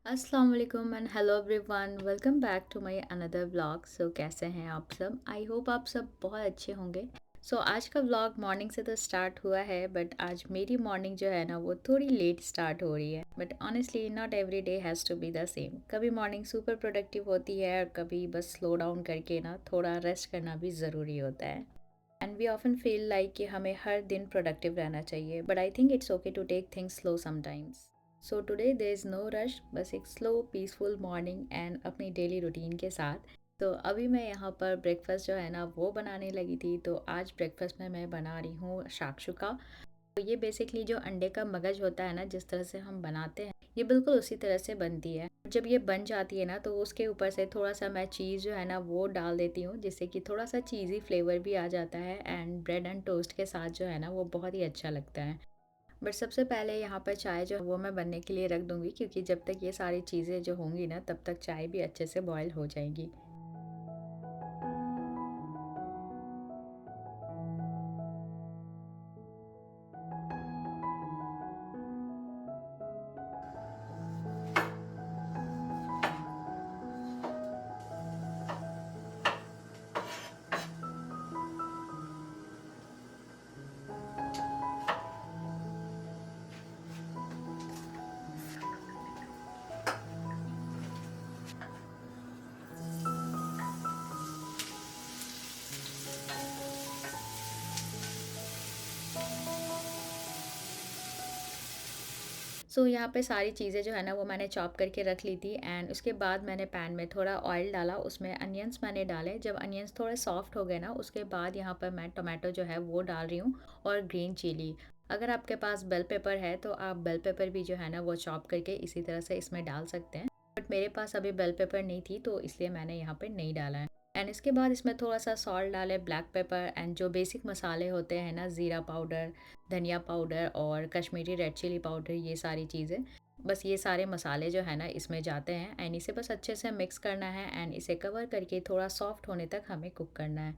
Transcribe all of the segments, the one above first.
अस्सलाम वालेकुम and hello everyone, welcome back to my another vlog. कैसे हैं आप सब? आई होप आप सब बहुत अच्छे होंगे। आज का व्लॉग मॉर्निंग से तो स्टार्ट हुआ है, बट आज मेरी मॉर्निंग जो है ना वो थोड़ी लेट स्टार्ट हो रही है। But honestly not every day has to be the same. कभी मॉर्निंग सुपर प्रोडक्टिव होती है और कभी बस स्लो डाउन करके ना थोड़ा रेस्ट करना भी ज़रूरी होता है। And we often feel like कि हमें हर दिन प्रोडक्टिव रहना चाहिए, but I think it's okay to take things slow sometimes. Today there is no rush, बस एक स्लो पीसफुल मॉर्निंग एंड अपनी डेली रूटीन के साथ। अभी मैं यहाँ पर ब्रेकफास्ट जो है ना वो बनाने लगी थी। आज ब्रेकफास्ट में मैं बना रही हूँ शाक्षुका। ये बेसिकली जो अंडे का मगज होता है ना, जिस तरह से हम बनाते हैं ये बिल्कुल उसी तरह से बनती है। जब ये बन जाती है ना तो उसके ऊपर से थोड़ा सा मैं चीज़ जो है ना वो डाल देती हूँ, जिससे कि थोड़ा सा चीज़ी फ्लेवर भी आ जाता है एंड ब्रेड एंड टोस्ट के साथ जो है ना वो बहुत ही अच्छा लगता है। बट सबसे पहले यहाँ पर चाय जो है वो मैं बनने के लिए रख दूँगी, क्योंकि जब तक ये सारी चीज़ें जो होंगी ना तब तक चाय भी अच्छे से बॉयल हो जाएगी। यहाँ पे सारी चीज़ें जो है ना वो मैंने चॉप करके रख ली थी एंड उसके बाद मैंने पैन में थोड़ा ऑयल डाला, उसमें अनियंस मैंने डाले। जब अनियंस थोड़े सॉफ्ट हो गए ना उसके बाद यहाँ पर मैं टोमेटो जो है वो डाल रही हूँ और ग्रीन चिली। अगर आपके पास बेल पेपर है तो आप बेल पेपर भी जो है ना वो चॉप करके इसी तरह से इसमें डाल सकते हैं। बट मेरे पास अभी बेल पेपर नहीं थी तो इसलिए मैंने यहाँ पे नहीं डाला है। एंड इसके बाद इसमें थोड़ा सा सॉल्ट डाले, ब्लैक पेपर एंड जो बेसिक मसाले होते हैं ना, ज़ीरा पाउडर, धनिया पाउडर और कश्मीरी रेड चिली पाउडर, ये सारी चीज़ें, बस ये सारे मसाले जो है ना इसमें जाते हैं एंड इसे बस अच्छे से मिक्स करना है एंड इसे कवर करके थोड़ा सॉफ्ट होने तक हमें कुक करना है,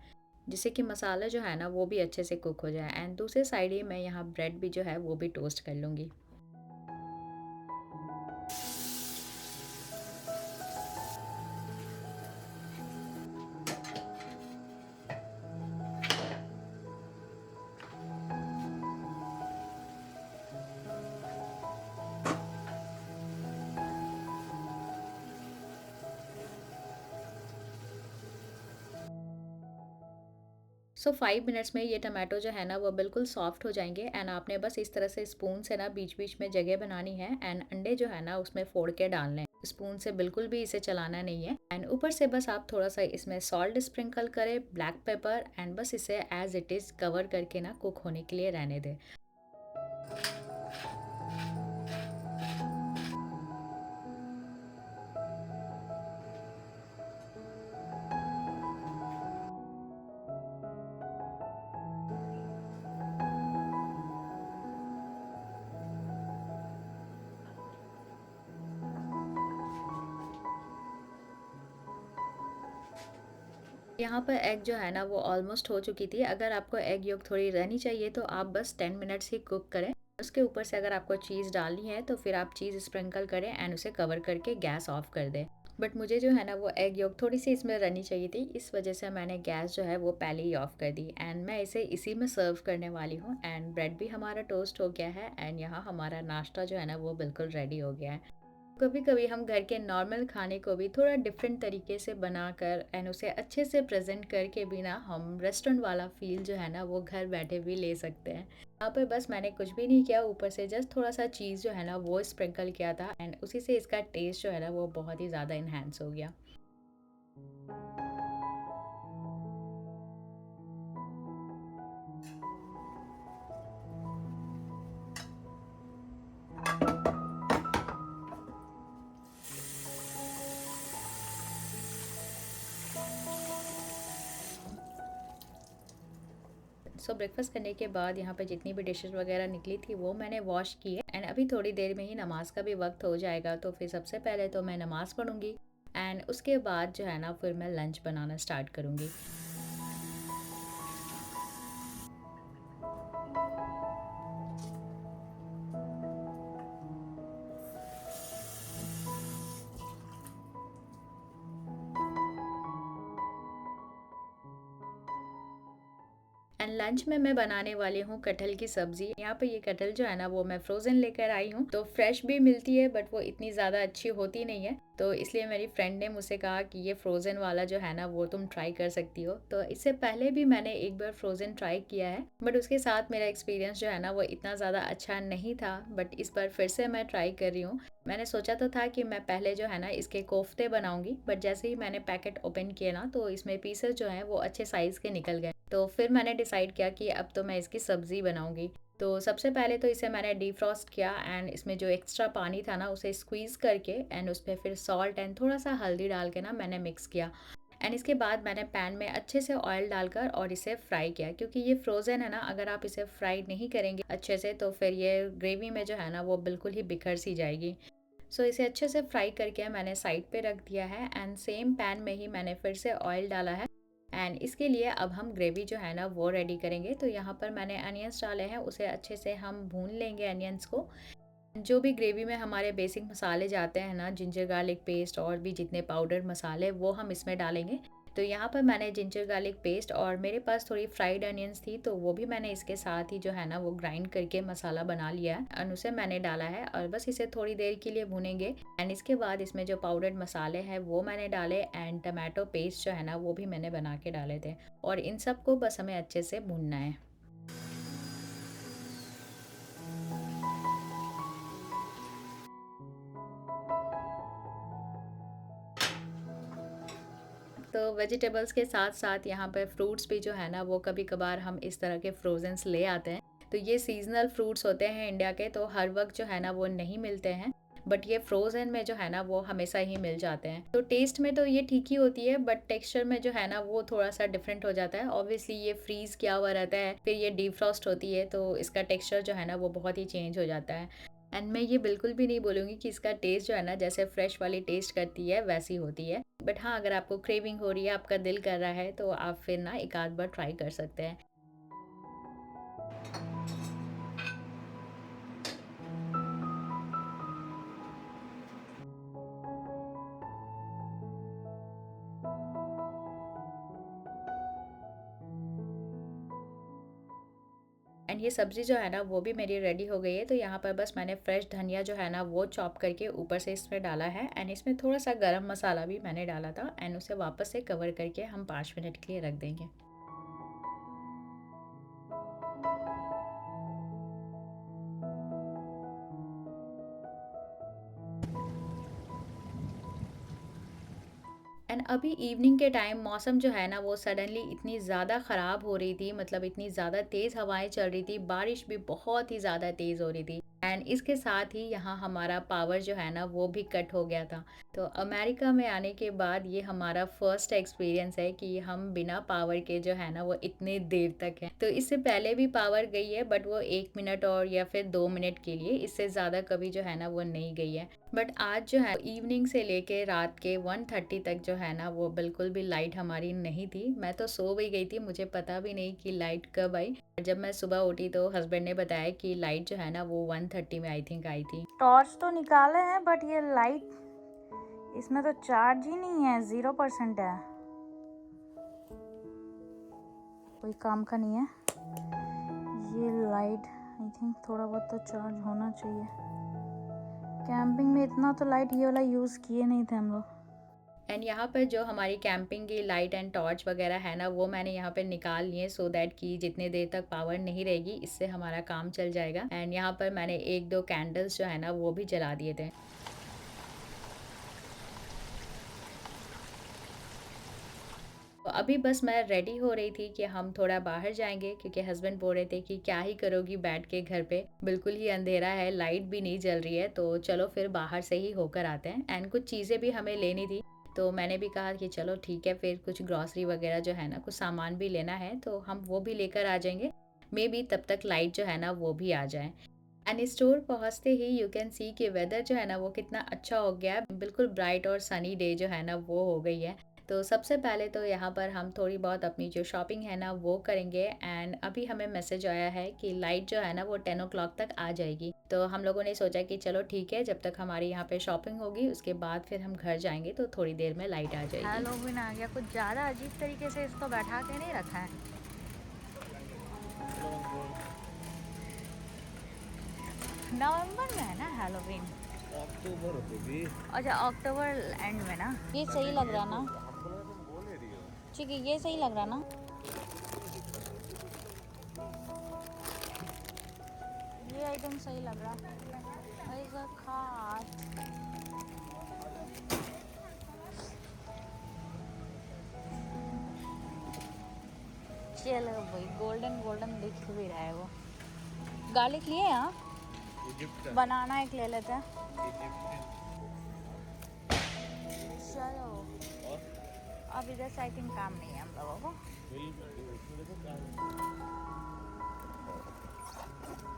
जिससे कि मसाला जो है ना वो भी अच्छे से कुक हो जाए। एंड दूसरे साइड ही मैं यहाँ ब्रेड भी जो है वो भी टोस्ट कर लूँगी। सो 5 मिनट्स में ये टमाटो जो है ना वो बिल्कुल सॉफ्ट हो जाएँगे एंड आपने बस इस तरह से स्पून से ना बीच-बीच में जगह बनानी है एंड अंडे जो है ना उसमें फोड़ के डालने हैं। स्पून से बिल्कुल भी इसे चलाना नहीं है एंड ऊपर से बस आप थोड़ा-सा इसमें सॉल्ट स्प्रिंकल करें, ब्लैक पेपर एंड बस इसे एज़ इट इज़ कवर करके ना कुक होने के लिए रहने दें। यहाँ पर एग जो है ना वो ऑलमोस्ट हो चुकी थी। अगर आपको एग योक थोड़ी रहनी चाहिए तो आप बस 10 मिनट्स ही कुक करें। उसके ऊपर से अगर आपको चीज़ डालनी है तो फिर आप चीज़ स्प्रिंकल करें एंड उसे कवर करके गैस ऑफ कर दें। बट मुझे जो है ना वो एग योक थोड़ी-सी इसमें रहनी चाहिए थी, इस वज़ह से मैंने गैस जो है वो पहले ही ऑफ कर दी एंड मैं इसे इसी में सर्व करने वाली हूँ। एंड ब्रेड भी हमारा टोस्ट हो गया है एंड यहाँ हमारा नाश्ता जो है ना वो बिल्कुल रेडी हो गया है। कभी-कभी हम घर के नॉर्मल खाने को भी थोड़ा डिफरेंट तरीके से बनाकर एंड उसे अच्छे से प्रेज़ेंट करके भी ना हम रेस्टोरेंट वाला फ़ील जो है ना वो घर बैठे भी ले सकते हैं। यहाँ पर बस मैंने कुछ भी नहीं किया, ऊपर से जस्ट थोड़ा-सा चीज़ जो है ना वो स्प्रिंकल किया था एंड उसी से इसका टेस्ट जो है ना वो बहुत ही ज़्यादा एनहांस हो गया। ब्रेकफ़ास्ट करने के बाद यहाँ पे जितनी भी डिशेज़ वग़ैरह निकली थी वो मैंने वॉश की है एंड अभी थोड़ी देर में ही नमाज़ का भी वक़्त हो जाएगा, तो फिर सबसे पहले तो मैं नमाज़ पढ़ूँगी एंड उसके बाद जो है ना फिर मैं लंच बनाना स्टार्ट करूँगी। एंड लंच में मैं बनाने वाली हूँ कटहल की सब्जी। यहाँ पे ये कटहल जो है ना वो मैं फ्रोज़न लेकर आई हूँ, तो फ्रेश भी मिलती है बट वो इतनी ज़्यादा अच्छी होती नहीं है, तो इसलिए मेरी फ्रेंड ने मुझसे कहा कि ये फ्रोज़न वाला जो है ना वो तुम ट्राई कर सकती हो। तो इससे पहले भी मैंने एक बार फ्रोज़न ट्राई किया है, बट उसके साथ मेरा एक्सपीरियंस जो है ना वो इतना ज़्यादा अच्छा नहीं था, बट इस बार फिर से मैं ट्राई कर रही हूँ। मैंने सोचा तो था कि मैं पहले जो है ना इसके कोफ्ते बनाऊंगी, बट जैसे ही मैंने पैकेट ओपन किया ना तो इसमें पीसेस जो हैं वो अच्छे साइज़ के निकल गए। तो फिर मैंने डिसाइड किया कि अब तो मैं इसकी सब्ज़ी बनाऊंगी। तो सबसे पहले तो इसे मैंने डीफ्रॉस्ट किया एंड इसमें जो एक्स्ट्रा पानी था ना उसे स्क्वीज़ करके एंड उस पर फिर सॉल्ट एंड थोड़ा सा हल्दी डाल के ना मैंने मिक्स किया। एंड इसके बाद मैंने पैन में अच्छे से ऑयल डालकर और इसे फ्राई किया, क्योंकि ये फ्रोज़न है ना, अगर आप इसे फ्राई नहीं करेंगे अच्छे से तो फिर ये ग्रेवी में जो है ना वो बिल्कुल ही बिखर सी जाएगी। सो इसे अच्छे से फ्राई करके मैंने साइड पे रख दिया है एंड सेम पैन में ही मैंने फिर से ऑयल डाला है। एंड इसके लिए अब हम ग्रेवी जो है ना वो रेडी करेंगे। तो यहाँ पर मैंने अनियंस डाले हैं, उसे अच्छे से हम भून लेंगे अनियंस को। जो भी ग्रेवी में हमारे बेसिक मसाले जाते हैं ना, जिंजर गार्लिक पेस्ट और भी जितने पाउडर मसाले, वो हम इसमें डालेंगे। तो यहाँ पर मैंने जिंजर गार्लिक पेस्ट और मेरे पास थोड़ी फ्राइड अनियंस थी तो वो भी मैंने इसके साथ ही जो है ना वो ग्राइंड करके मसाला बना लिया है और उसे मैंने डाला है और बस इसे थोड़ी देर के लिए भूनेंगे। एंड इसके बाद इसमें जो पाउडर्ड मसाले हैं वो मैंने डाले एंड टमाटो पेस्ट जो है ना वो भी मैंने बना के डाले थे, और इन सबको बस हमें अच्छे से भूनना है। तो वेजिटेबल्स के साथ साथ यहाँ पर फ्रूट्स भी जो है ना वो कभी कभार हम इस तरह के फ्रोजन्स ले आते हैं। तो ये सीजनल फ्रूट्स होते हैं इंडिया के, तो हर वक्त जो है ना वो नहीं मिलते हैं, बट ये फ्रोजन में जो है ना वो हमेशा ही मिल जाते हैं। तो टेस्ट में तो ये ठीक ही होती है, बट टेक्सचर में जो है ना वो थोड़ा सा डिफरेंट हो जाता है। ऑब्वियसली ये फ्रीज किया हुआ रहता है, फिर ये डीफ्रॉस्ट होती है तो इसका टेक्सचर जो है ना वो बहुत ही चेंज हो जाता है। एंड मैं ये बिल्कुल भी नहीं बोलूँगी कि इसका टेस्ट जो है ना जैसे फ्रेश वाली टेस्ट करती है वैसी होती है, बट हाँ, अगर आपको क्रेविंग हो रही है, आपका दिल कर रहा है, तो आप फिर ना एक आध बार ट्राई कर सकते हैं। एंड ये सब्ज़ी जो है ना वो भी मेरी रेडी हो गई है। तो यहाँ पर बस मैंने फ्रेश धनिया जो है ना वो चॉप करके ऊपर से इसमें डाला है एंड इसमें थोड़ा सा गरम मसाला भी मैंने डाला था एंड उसे वापस से कवर करके हम 5 मिनट के लिए रख देंगे। एंड अभी इवनिंग के टाइम मौसम जो है ना वो सडनली इतनी ज़्यादा ख़राब हो रही थी, मतलब इतनी ज़्यादा तेज़ हवाएं चल रही थी, बारिश भी बहुत ही ज़्यादा तेज़ हो रही थी एंड इसके साथ ही यहाँ हमारा पावर जो है ना वो भी कट हो गया था। तो अमेरिका में आने के बाद ये हमारा फर्स्ट एक्सपीरियंस है कि हम बिना पावर के जो है ना वो इतने देर तक हैं। तो इससे पहले भी पावर गई है, बट वो 1 मिनट और या फिर 2 मिनट के लिए, इससे ज़्यादा कभी जो है ना वो नहीं गई है। बट आज जो है इवनिंग से लेके रात के 1:30 तक जो है ना वो बिल्कुल भी लाइट हमारी नहीं थी। मैं तो सो भी गई थी, मुझे पता भी नहीं कि लाइट कब आई। जब मैं सुबह उठी तो हस्बैंड ने बताया कि लाइट जो है ना वो 1:30 में आई थिंक आई थी। टॉर्च तो निकाले हैं बट ये लाइट इसमें तो चार्ज ही नहीं है, 0% है, कोई काम का नहीं है ये लाइट। आई थिंक थोड़ा बहुत तो चार्ज होना चाहिए। कैंपिंग में इतना तो लाइट ये वाला यूज़ किए नहीं थे हम लोग। एंड यहाँ पर जो हमारी कैंपिंग की लाइट एंड टॉर्च वगैरह है ना वो मैंने यहाँ पर निकाल लिए, सो दैट कि जितने देर तक पावर नहीं रहेगी इससे हमारा काम चल जाएगा। एंड यहाँ पर मैंने एक दो कैंडल्स जो है ना वो भी जला दिए थे। तो अभी बस मैं रेडी हो रही थी कि हम थोड़ा बाहर जाएंगे, क्योंकि हस्बैंड बोल रहे थे कि क्या ही करोगी बैठ के घर पे, बिल्कुल ही अंधेरा है, लाइट भी नहीं जल रही है, तो चलो फिर बाहर से ही होकर आते हैं। एंड कुछ चीज़ें भी हमें लेनी थी, तो मैंने भी कहा कि चलो ठीक है, फिर कुछ ग्रॉसरी वगैरह जो है ना, कुछ सामान भी लेना है तो हम वो भी लेकर आ जाएंगे। मे बी तब तक लाइट जो है ना वो भी आ जाए। एंड स्टोर पहुंचते ही यू कैन सी कि वेदर जो है ना वो कितना अच्छा हो गया है, बिल्कुल ब्राइट और सनी डे जो है ना वो हो गई है। तो सबसे पहले तो यहाँ पर हम थोड़ी बहुत अपनी जो शॉपिंग है ना वो करेंगे। एंड अभी हमें मैसेज आया है कि लाइट जो है ना वो 10 o'clock तक आ जाएगी। तो हम लोगों ने सोचा कि चलो ठीक है, जब तक हमारी यहाँ पे शॉपिंग होगी उसके बाद फिर हम घर जाएंगे, तो थोड़ी देर में लाइट आ जाएगी। हेलोविन आ गया, कुछ ज़्यादा अजीब तरीके से इसको बैठा के नहीं रखा है। नवंबर में है ना हैलोवीन? अक्टूबर होते भी। अच्छा, अक्टूबर एंड में ना। ये सही लग रहा ना? हमको लगा तुम बोल ही रही हो। ठीक है, ये सही लग रहा ना? ये आइटम सही लग रहा है। ऐसा खाट चलो भाई, गोल्डन गोल्डन दिख भी रहा है वो। गार्लिक लिए यहाँ? इजिप्ट का। बनाना एक ले लेते हैं। इजिप्शियन। चलो, और अब इधर से आई थिंक काम नहीं है हम लोगों को। उसमें देखो क्या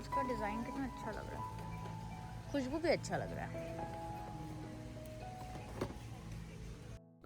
इसका डिज़ाइन कितना अच्छा लग रहा है, खुशबू भी अच्छा लग रहा है।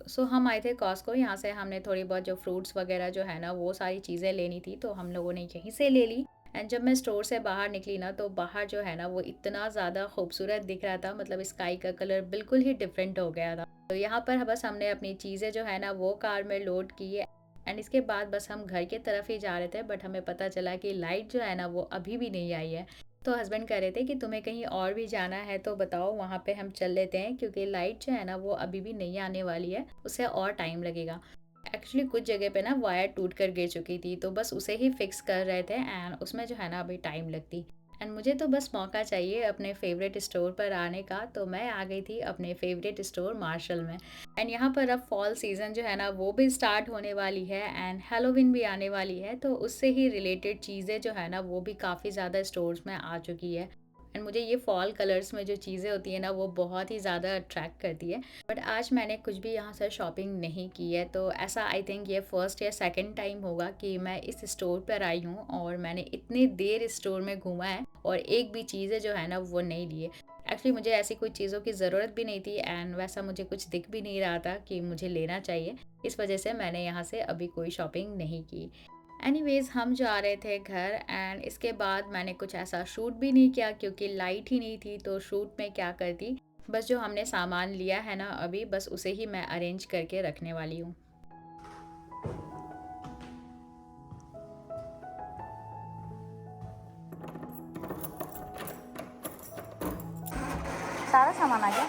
सो हम आए थे कॉस्को, यहाँ से हमने थोड़ी बहुत जो फ्रूट्स वगैरह जो है ना वो सारी चीज़ें लेनी थी, तो हम लोगों ने यहीं से ले ली। एंड जब मैं स्टोर से बाहर निकली ना, तो बाहर जो है ना वो इतना ज़्यादा खूबसूरत दिख रहा था, मतलब स्काई का कलर बिल्कुल ही डिफरेंट हो गया था। तो यहाँ पर बस हमने अपनी चीज़ें जो है ना वो कार में लोड की है। एंड इसके बाद बस हम घर की तरफ ही जा रहे थे, बट हमें पता चला कि लाइट जो है ना वो अभी भी नहीं आई है। तो हस्बैंड कह रहे थे कि तुम्हें कहीं और भी जाना है तो बताओ, वहाँ पे हम चल लेते हैं, क्योंकि लाइट जो है ना वो अभी भी नहीं आने वाली है, उसे और टाइम लगेगा। एक्चुअली कुछ जगह पे ना वायर टूट कर गिर चुकी थी, तो बस उसे ही फिक्स कर रहे थे एंड उसमें जो है ना अभी टाइम लगती। एंड मुझे तो बस मौका चाहिए अपने फेवरेट स्टोर पर आने का, तो मैं आ गई थी अपने फेवरेट स्टोर मार्शल में। एंड यहाँ पर अब फॉल सीज़न जो है ना वो भी स्टार्ट होने वाली है एंड हैलोवीन भी आने वाली है, तो उससे ही रिलेटेड चीज़ें जो है ना वो भी काफ़ी ज़्यादा स्टोर्स में आ चुकी है। एंड मुझे ये फॉल कलर्स में जो चीज़ें होती है ना वो बहुत ही ज़्यादा अट्रैक्ट करती है। बट आज मैंने कुछ भी यहाँ से शॉपिंग नहीं की है, तो ऐसा आई थिंक ये फर्स्ट या सेकंड टाइम होगा कि मैं इस स्टोर पर आई हूँ और मैंने इतनी देर स्टोर में घूमा है और एक भी चीज़ें जो है ना वो नहीं लिए। एक्चुअली मुझे ऐसी कोई चीज़ों की ज़रूरत भी नहीं थी एंड वैसा मुझे कुछ दिख भी नहीं रहा था कि मुझे लेना चाहिए। इस वजह से मैंने यहाँ से अभी कोई शॉपिंग नहीं की। एनीवेज़ हम जा रहे थे घर एंड इसके बाद मैंने कुछ ऐसा शूट भी नहीं किया, क्योंकि लाइट ही नहीं थी, तो शूट में क्या करती। बस जो हमने सामान लिया है ना अभी, बस उसे ही मैं अरेंज करके रखने वाली हूँ। सारा सामान आ गया।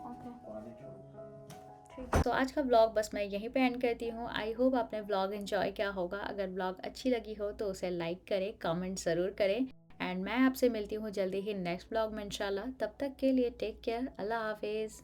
ओके, ठीक है। तो आज का व्लॉग बस मैं यहीं पे एंड करती हूँ। आई होप आपने व्लॉग एंजॉय किया होगा। अगर व्लॉग अच्छी लगी हो तो उसे लाइक करें, कमेंट ज़रूर करें। एंड मैं आपसे मिलती हूँ जल्दी ही नेक्स्ट व्लॉग में इंशाल्लाह। तब तक के लिए टेक केयर, अल्लाह हाफिज़।